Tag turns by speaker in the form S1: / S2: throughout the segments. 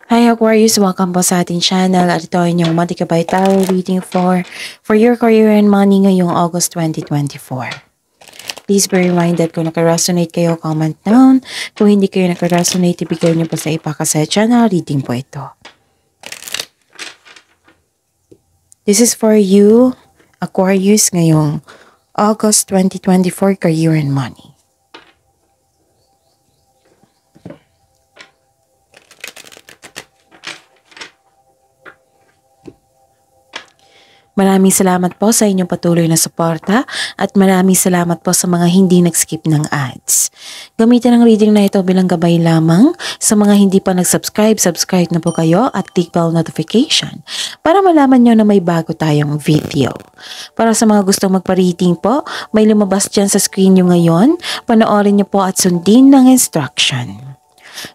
S1: Hi Aquarius! Welcome po sa ating channel at ito ay inyong Montikabay Tarot reading for your career and money ngayong August 2024. Please be reminded kung naka-resonate kayo, comment down. Kung hindi kayo naka-resonate, ibigay niyo po sa ipakasa channel reading po ito. This is for you, Aquarius, ngayong August 2024 career and money. Maraming salamat po sa inyong patuloy na suporta at maraming salamat po sa mga hindi nag-skip ng ads. Gamitin ang reading na ito bilang gabay lamang. Sa mga hindi pa nag-subscribe, subscribe na po kayo at click bell notification para malaman nyo na may bago tayong video. Para sa mga gustong magpa-reading po, may lumabas dyan sa screen nyo ngayon. Panoorin nyo po at sundin ng instruction.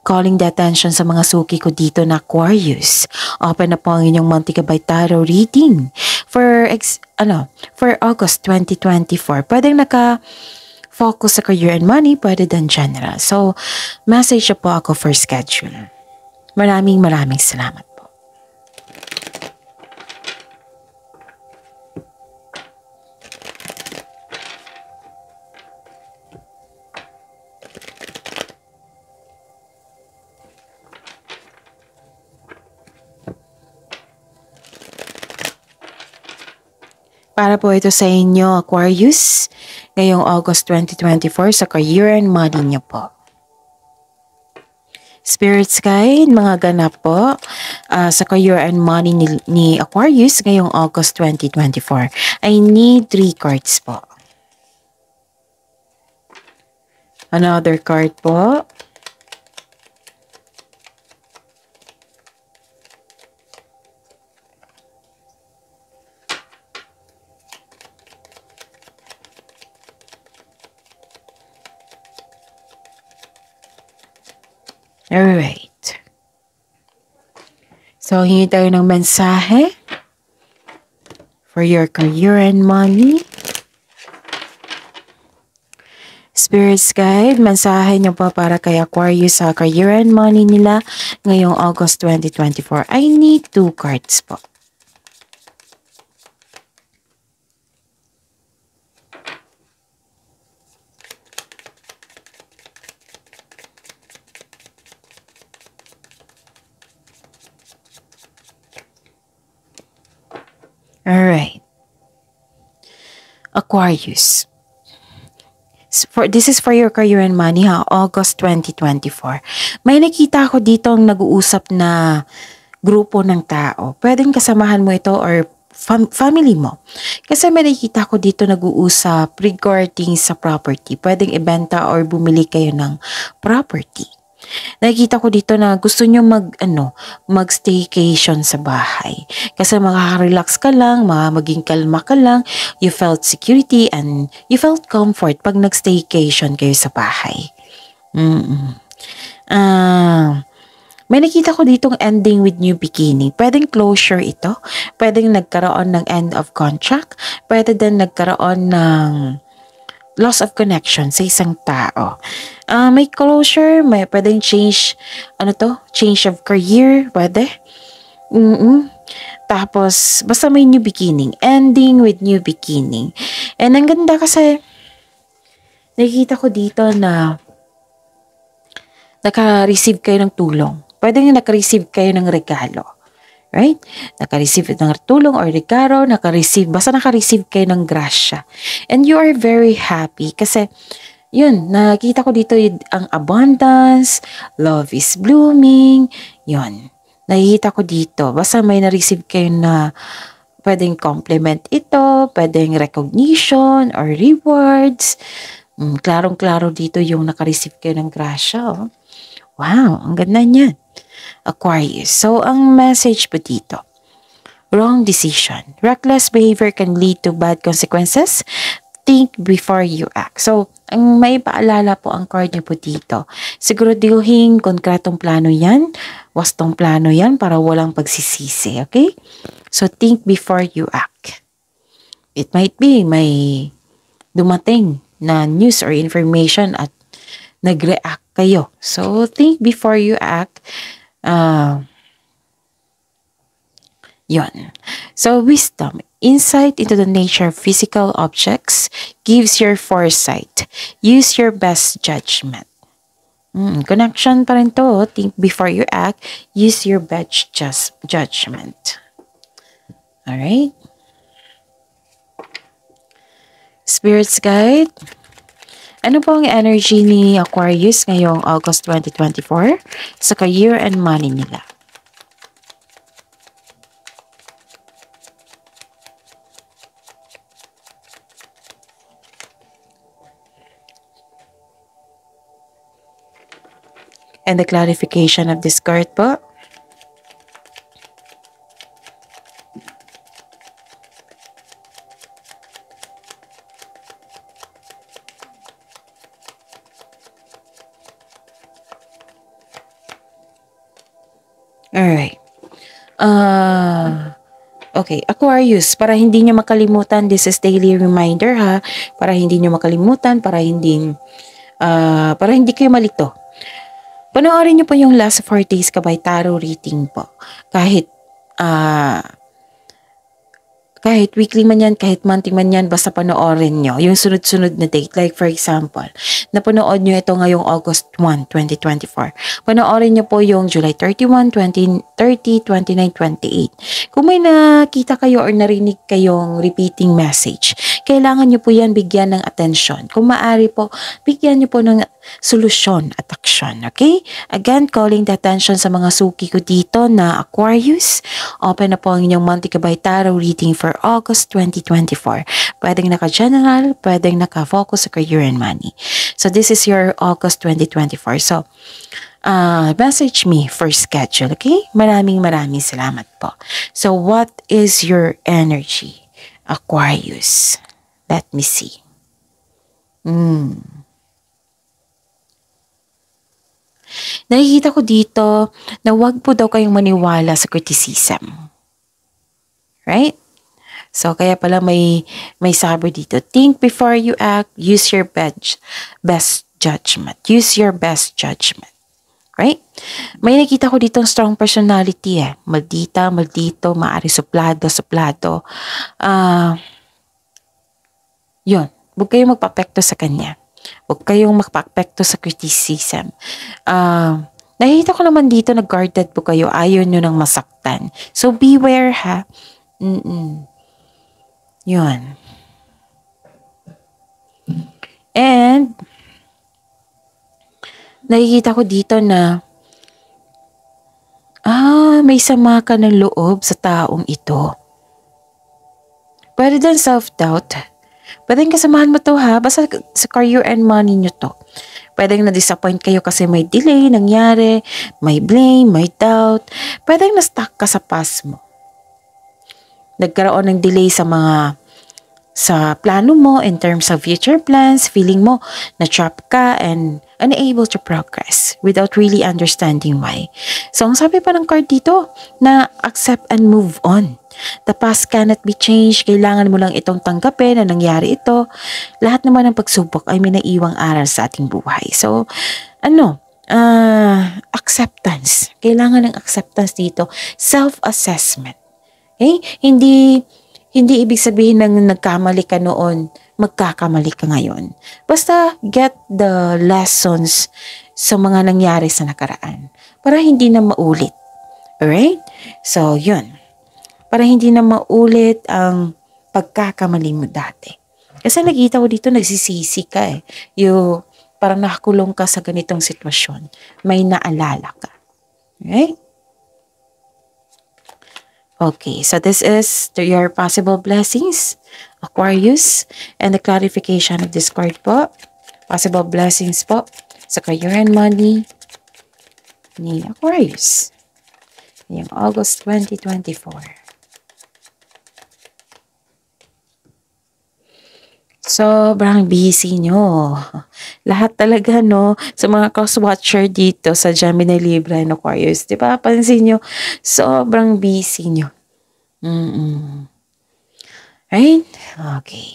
S1: Calling the attention sa mga suki ko dito na Aquarius. Open na po ang inyong Montikabay Tarot reading for August 2024. Pwedeng naka-focus sa career and money, pwede din general. So, message po ako for schedule. Maraming salamat. Para po ito sa inyo, Aquarius, ngayong August 2024 sa career and money niyo po. Spirits guide, mga ganap po sa career and money ni Aquarius ngayong August 2024. I need 3 cards po. Another card po. Alright. So, hingi tayo ng mensahe for your career and money. Spirits guide, mensahe nyo pa para kay Aquarius sa career and money nila ngayong August 2024. I need 2 cards po. Alright. Aquarius. This is for your career and money ha, August 2024. May nakita ako dito ang nag-uusap na grupo ng tao. Pwedeng kasamahan mo ito or family mo. Kasi may nakita ko dito nag-uusap regarding sa property. Pwedeng ibenta or bumili kayo ng property. Nakikita ko dito na gusto nyo mag-staycation sa bahay. Kasi makaka-relax ka lang, maging kalma ka lang, you felt security and you felt comfort pag nag-staycation kayo sa bahay. May nakita ko ditong ending with new beginning. Pwedeng closure ito. Pwedeng nagkaroon ng end of contract. Pwede din nagkaroon ng loss of connection sa isang tao. May closure, may pwedeng change, change of career, pwede. Tapos, basta may new beginning. Ending with new beginning. And ang ganda kasi, nakikita ko dito na naka-receive kayo ng tulong. Pwedeng naka-receive kayo ng regalo. Right? Naka-receive ng tulong or regalo, basta naka-receive kayo ng grasya. And you are very happy kasi, yun, nakita ko dito ang abundance, love is blooming, yun. Nakikita ko dito, basta may na-receive kayo na pwedeng compliment ito, pwedeng recognition or rewards. Klarong-klaro dito yung naka-receive kayo ng grasya. Oh. Wow, ang ganda niyan. Aquarius. So, ang message po dito, wrong decision. Reckless behavior can lead to bad consequences. Think before you act. So, ang may paalala po ang card niyo po dito. Siguraduhin konkretong plano yan, wastong plano yan para walang pagsisisi. Okay? So, think before you act. It might be may dumating na news or information at nag-react kayo. So, think before you act. Yon. So, wisdom, insight into the nature of physical objects, gives your foresight. Use your best judgment. Connection pa rin to. Think before you act. Use your best judgment. Alright? Spirits guide. Ano po ang energy ni Aquarius ngayong August 2024 sa career and money nila? And the clarification of this card po. Alright. Okay, Aquarius, para hindi nyo makalimutan, this is daily reminder ha, para hindi nyo makalimutan, para hindi kayo malito. Panoorin nyo po yung last 4 days Kabay Tarot reading po. Kahit weekly man yan, kahit monthly man yan, basta panoorin nyo yung sunod-sunod na date. Like for example, napanood nyo ito ngayong August 1, 2024. Panoorin nyo po yung July 31, 20, 30, 29, 28. Kung may nakita kayo or narinig kayong repeating message, kailangan nyo po yan bigyan ng atensyon. Kung maaari po, bigyan nyo po ng solusyon at aksyon. Okay? Again, calling the attention sa mga suki ko dito na Aquarius. Open na po ang inyong monthly Kabay Tarot reading for August 2024. Pwedeng naka-general, pwedeng naka-focus sa career and money. So, this is your August 2024. So, message me for schedule, okay? Maraming salamat po. So, what is your energy, Aquarius? Let me see. Nakikita ko dito na wag po daw kayong maniwala sa criticism. Right? So, kaya pala may sabi dito. Think before you act. Use your best judgment. Use your best judgment. Right? May nakita ko dito strong personality eh. Maldita, maldito, maari suplado. Yun. Huwag kayong magpapekto sa kanya. Huwag kayong magpapekto sa criticism. Nakita ko naman dito na guarded po kayo. Ayaw nyo nang masaktan. So, beware ha. Yun. And, nakikita ko dito na may sama ka ng loob sa taong ito. Pwede din self-doubt. Pwedeng kasamahan mo to ha, basta sa career and money nyo to. Pwedeng na-disappoint kayo kasi may delay nangyari, may blame, may doubt. Pwedeng na-stuck ka sa past mo. Nagkaroon ng delay sa plano mo in terms of future plans, feeling mo na-trap ka and unable to progress without really understanding why. So, ang sabi pa ng card dito, na accept and move on. The past cannot be changed. Kailangan mo lang itong tanggapin na nangyari ito. Lahat naman ng pagsubok ay may naiwang aral sa ating buhay. So, acceptance. Kailangan ng acceptance dito. Self-assessment. Okay? Hindi ibig sabihin ng nagkamali ka noon, magkakamali ka ngayon. Basta get the lessons sa mga nangyari sa nakaraan para hindi na maulit. Alright? So, yun. Para hindi na maulit ang pagkakamali mo dati. Kasi nakita ko dito, nagsisisi ka eh. Parang nakakulong ka sa ganitong sitwasyon. May naalala ka. Alright? Okay, so this is your possible blessings, Aquarius, and the clarification of this card po. Possible blessings po sa career and money ni Aquarius. Yung August 2024. Sobrang busy nyo. Lahat talaga, no? Sa mga cross-watcher dito sa Gemini, Libra, and Aquarius. Diba? Pansin nyo, sobrang busy nyo. Right? Okay.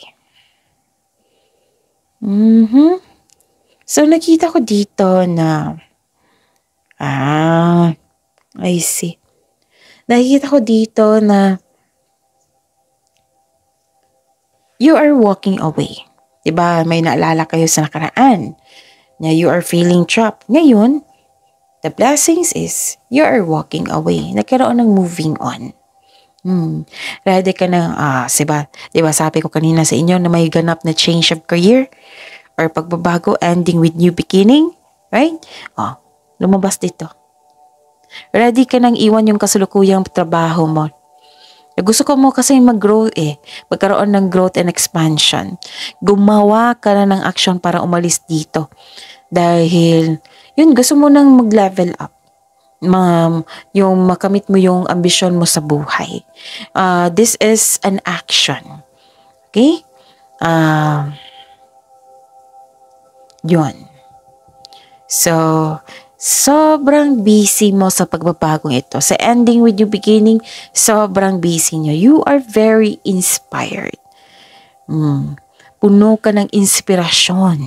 S1: So, nakita ko dito na, I see. Nakikita ko dito na you are walking away. Diba? May naalala kayo sa nakaraan na you are feeling trapped. Ngayon, the blessings is you are walking away. Nagkaroon ng moving on. Ready ka na, diba sabi ko kanina sa inyo na may ganap na change of career or pagbabago ending with new beginning, right? Lumabas dito. Ready ka nang iwan yung kasulukuyang trabaho mo. Gusto ko mo kasi mag-grow magkaroon ng growth and expansion. Gumawa ka na ng action para umalis dito. Dahil, yun, gusto mo nang mag-level up. Yung makamit mo yung ambisyon mo sa buhay. This is an action. Okay? Yun. So, sobrang busy mo sa pagbabagong ito. Sa ending with new beginning, sobrang busy nyo. You are very inspired. Puno ka ng inspirasyon.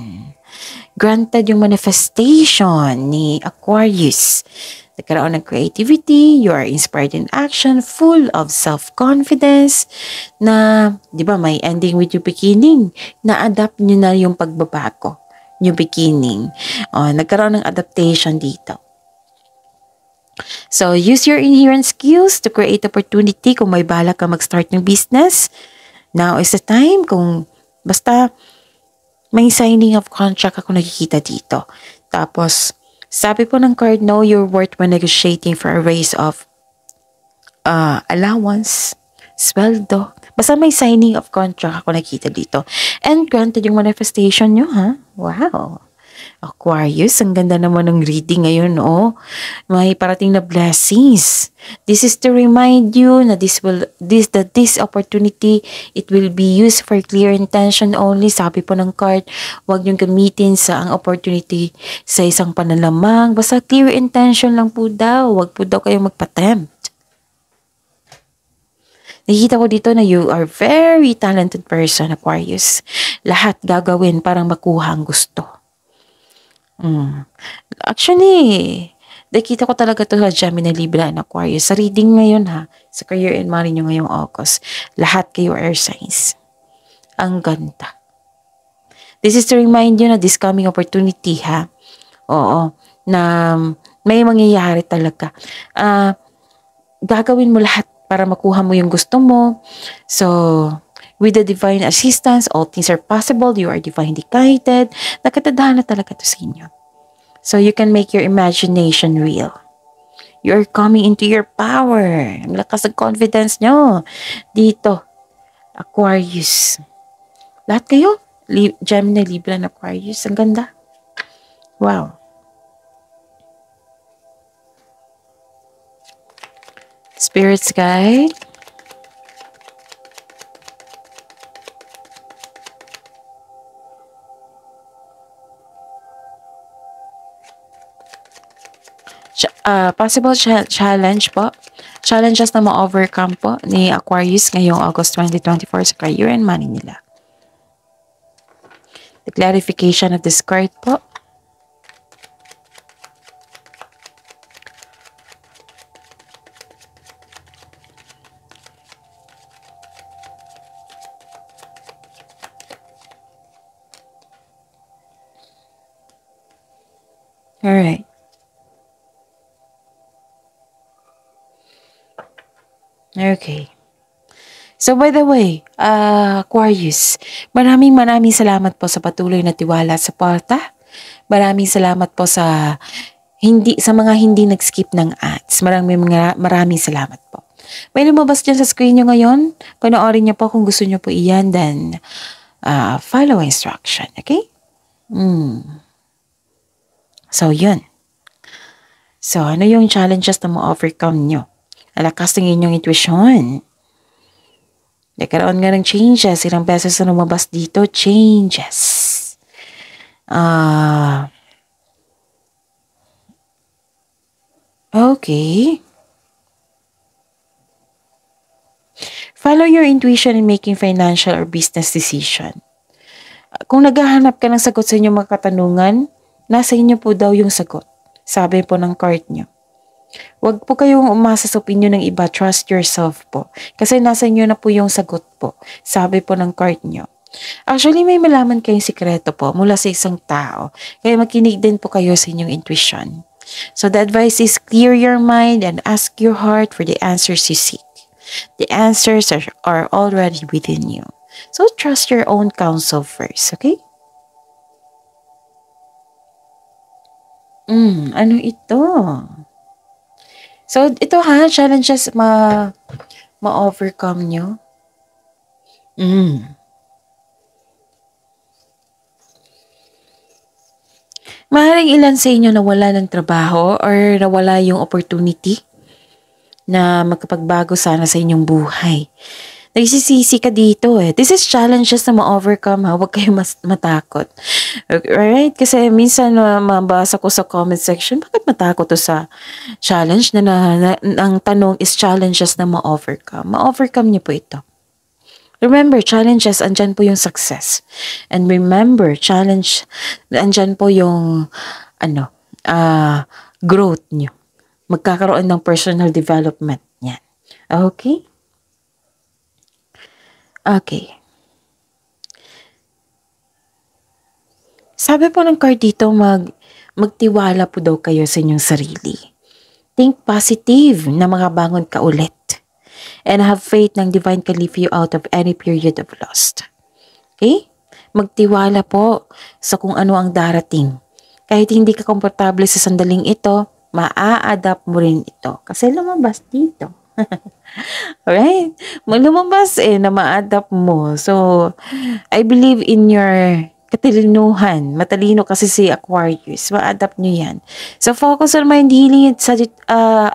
S1: Granted yung manifestation ni Aquarius. Nagkaroon ng creativity, you are inspired in action, full of self-confidence, na, di ba, may ending with new beginning. Na-adapt nyo na yung pagbabago. New beginning. Nagkaroon ng adaptation dito. So, use your inherent skills to create opportunity. Kung may balak ka mag-start ng business, now is the time. Kung basta may signing of contract ako nakikita dito. Tapos, sabi po ng card, know your worth when negotiating for a raise of allowance, sweldo. Basta may signing of contract ako nakita dito. And granted yung manifestation nyo, ha? Wow. Aquarius, ang ganda naman ng reading ngayon, May parating na blessings. This is to remind you na this opportunity, it will be used for clear intention only. Sabi po ng card, huwag niyong gamitin sa ang opportunity sa isang panalamang. Basta clear intention lang po daw. Huwag po daw kayong magpatempt. Nakikita ko dito na you are very talented person, Aquarius. Lahat gagawin parang makuha ang gusto. Actually, nakita ko talaga to sa Gemini, Libra, and Aquarius. Sa reading ngayon, sa career and money nyo ngayong August, lahat kayo air signs. Ang ganda. This is to remind you na this coming opportunity, Oo, na may mangyayari talaga. Gagawin mo lahat para makuha mo yung gusto mo. So, with the divine assistance, all things are possible. You are divinely guided. Nakatadhana talaga to sa inyo. So, you can make your imagination real. You are coming into your power. Ang lakas ng confidence nyo. Dito, Aquarius. Lahat kayo, Gemini, Libra, and Aquarius. Ang ganda. Wow. Spirits guide. Possible challenge po. Challenges na ma-overcome po ni Aquarius ngayong August 2024 sa career and money nila. The clarification of this card po. Alright. Okay. So by the way, Aquarius, maraming salamat po sa patuloy na tiwala at suporta. Maraming salamat po sa mga hindi nag-skip ng ads. Maraming salamat po. May lumabas dyan sa screen nyo ngayon. Panoorin nyo po kung gusto nyo po iyan, then follow instruction, okay? So yun. So ano yung challenges na ma-overcome nyo? Alakas ng inyong intuition. Nagkaroon nga ng changes. Ilang beses na lumabas dito, changes. Okay. Follow your intuition in making financial or business decision. Kung naghahanap ka ng sagot sa inyong mga katanungan, nasa inyo po daw yung sagot. Sabi po ng card nyo. Huwag po kayong umasa sa opinion ng iba. Trust yourself po. Kasi nasa inyo na po yung sagot po. Sabi po ng card nyo. Actually, may malaman kayong sikreto po mula sa isang tao. Kaya makinig din po kayo sa inyong intuition. So the advice is clear your mind and ask your heart for the answers you seek. The answers are already within you. So trust your own counsel first, okay? Ano ito? So, ito ha, challenges ma-overcome nyo. Maaaring ilan sa inyo nawala ng trabaho or nawala yung opportunity na magkapagbago sana sa inyong buhay. Nagsisisi ka dito eh. This is challenges na ma-overcome ha. Huwag kayong matakot. Alright? Kasi minsan mabasa ko sa comment section, bakit matakot to sa challenge ang tanong is challenges na ma-overcome. Ma-overcome niyo po ito. Remember, challenges, andyan po yung success. And remember, challenge, andyan po yung growth niyo. Magkakaroon ng personal development niyan. Okay? Okay. Sabi po ng card dito, magtiwala po daw kayo sa inyong sarili. Think positive na makabangon ka ulit. And have faith ng divine can lift you out of any period of loss. Okay? Magtiwala po sa kung ano ang darating. Kahit hindi ka komportable sa sandaling ito, maa-adapt mo rin ito. Kasi lumabas dito. Alright? Lumabas na ma-adapt mo. So, I believe in your katalinuhan. Matalino kasi si Aquarius. Ma-adapt nyo yan. So, focus on mind healing sa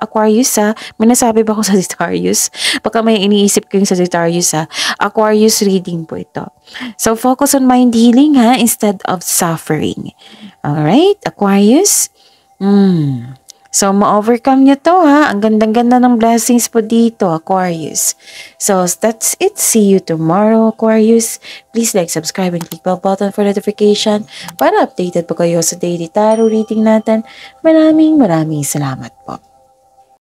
S1: Aquarius ha. May nasabi ba ako sa Sagittarius? Baka may iniisip ko yung Sagittarius ha. Aquarius reading po ito. So, focus on mind healing ha instead of suffering. Alright? Aquarius? So, ma-overcome nyo to ha. Ang gandang-ganda ng blessings po dito, Aquarius. So, that's it. See you tomorrow, Aquarius. Please like, subscribe, and click bell button for notification para updated po kayo sa daily tarot reading natin. Maraming salamat po.